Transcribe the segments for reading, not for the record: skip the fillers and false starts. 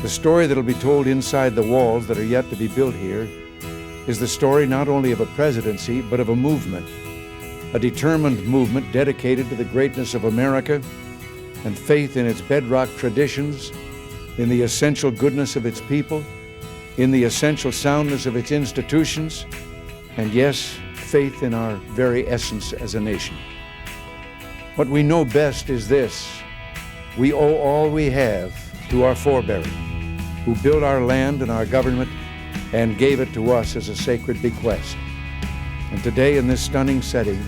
the story that'll be told inside the walls that are yet to be built here is the story not only of a presidency, but of a movement, a determined movement dedicated to the greatness of America and faith in its bedrock traditions, in the essential goodness of its people, in the essential soundness of its institutions, and yes, faith in our very essence as a nation. What we know best is this: we owe all we have to our forebears, who built our land and our government and gave it to us as a sacred bequest. And today, in this stunning setting,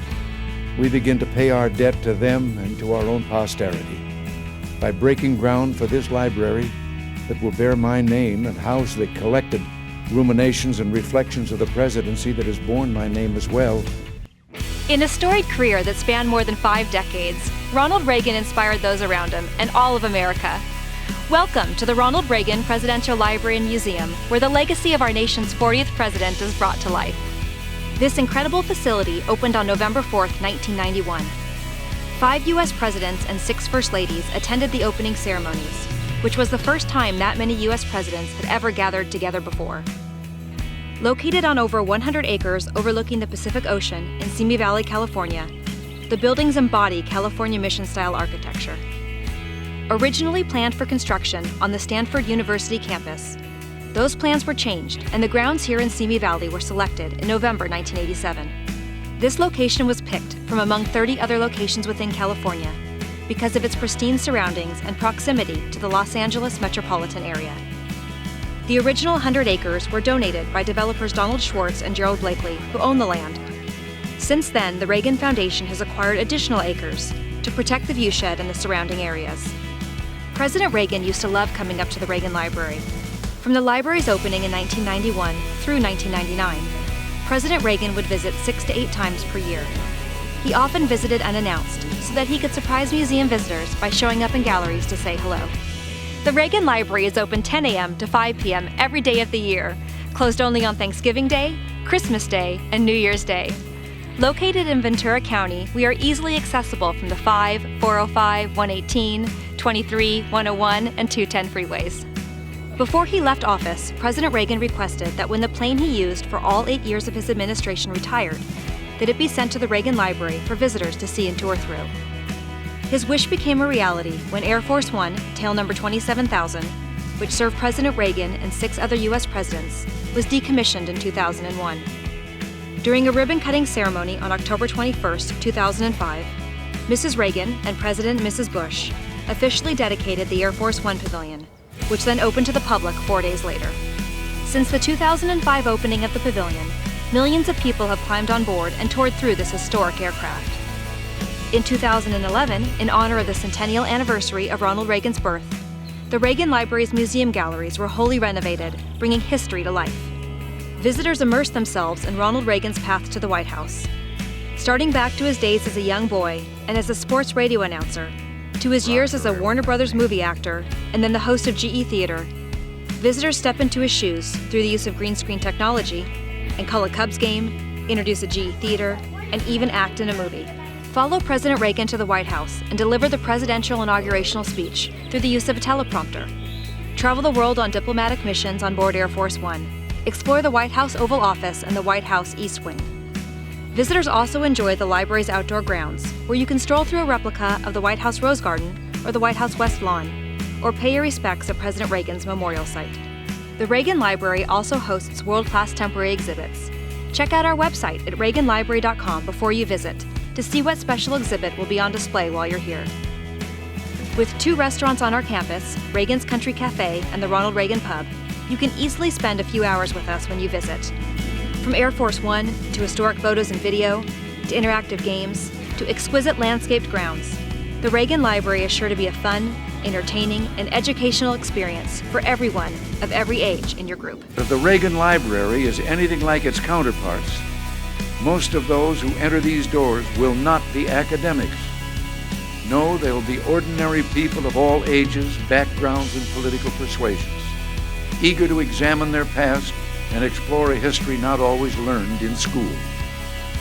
we begin to pay our debt to them and to our own posterity by breaking ground for this library that will bear my name and house the collected ruminations and reflections of the presidency that has borne my name as well. In a storied career that spanned more than 5 decades, Ronald Reagan inspired those around him and all of America. Welcome to the Ronald Reagan Presidential Library and Museum, where the legacy of our nation's 40th president is brought to life. This incredible facility opened on November 4th, 1991. 5 U.S. presidents and 6 first ladies attended the opening ceremonies, which was the first time that many U.S. presidents had ever gathered together before. Located on over 100 acres overlooking the Pacific Ocean in Simi Valley, California, the buildings embody California mission-style architecture. Originally planned for construction on the Stanford University campus, those plans were changed and the grounds here in Simi Valley were selected in November 1987. This location was picked from among 30 other locations within California because of its pristine surroundings and proximity to the Los Angeles metropolitan area. The original 100 acres were donated by developers Donald Schwartz and Gerald Blakely, who own the land. Since then, the Reagan Foundation has acquired additional acres to protect the viewshed and the surrounding areas. President Reagan used to love coming up to the Reagan Library. From the library's opening in 1991 through 1999, President Reagan would visit 6 to 8 times per year. He often visited unannounced so that he could surprise museum visitors by showing up in galleries to say hello. The Reagan Library is open 10 a.m. to 5 p.m. every day of the year, closed only on Thanksgiving Day, Christmas Day, and New Year's Day. Located in Ventura County, we are easily accessible from the 5, 405, 118, 23, 101, and 210 freeways. Before he left office, President Reagan requested that when the plane he used for all 8 years of his administration retired, that it be sent to the Reagan Library for visitors to see and tour through. His wish became a reality when Air Force One, tail number 27,000, which served President Reagan and 6 other U.S. presidents, was decommissioned in 2001. During a ribbon-cutting ceremony on October 21, 2005, Mrs. Reagan and President and Mrs. Bush officially dedicated the Air Force One Pavilion, which then opened to the public 4 days later. Since the 2005 opening of the pavilion, millions of people have climbed on board and toured through this historic aircraft. In 2011, in honor of the centennial anniversary of Ronald Reagan's birth, the Reagan Library's museum galleries were wholly renovated, bringing history to life. Visitors immersed themselves in Ronald Reagan's path to the White House. Starting back to his days as a young boy and as a sports radio announcer, to his years as a Warner Brothers movie actor and then the host of GE Theater, visitors step into his shoes through the use of green screen technology and call a Cubs game, introduce a GE Theater, and even act in a movie. Follow President Reagan to the White House and deliver the presidential inaugurational speech through the use of a teleprompter. Travel the world on diplomatic missions on board Air Force One. Explore the White House Oval Office and the White House East Wing. Visitors also enjoy the library's outdoor grounds, where you can stroll through a replica of the White House Rose Garden or the White House West Lawn, or pay your respects at President Reagan's memorial site. The Reagan Library also hosts world-class temporary exhibits. Check out our website at reaganlibrary.com before you visit to see what special exhibit will be on display while you're here. With 2 restaurants on our campus, Reagan's Country Cafe and the Ronald Reagan Pub, you can easily spend a few hours with us when you visit. From Air Force One to historic photos and video, to interactive games, to exquisite landscaped grounds, the Reagan Library is sure to be a fun, entertaining, and educational experience for everyone of every age in your group. If the Reagan Library is anything like its counterparts, most of those who enter these doors will not be academics. No, they will be ordinary people of all ages, backgrounds, and political persuasions, eager to examine their past and explore a history not always learned in school.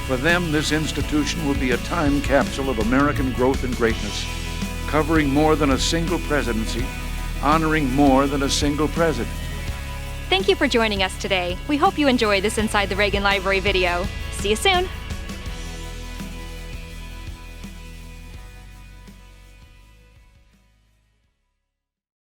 For them, this institution will be a time capsule of American growth and greatness, covering more than a single presidency honoring more than a single president. Thank you for joining us today. We hope you enjoyed this Inside the Reagan Library video. See you soon.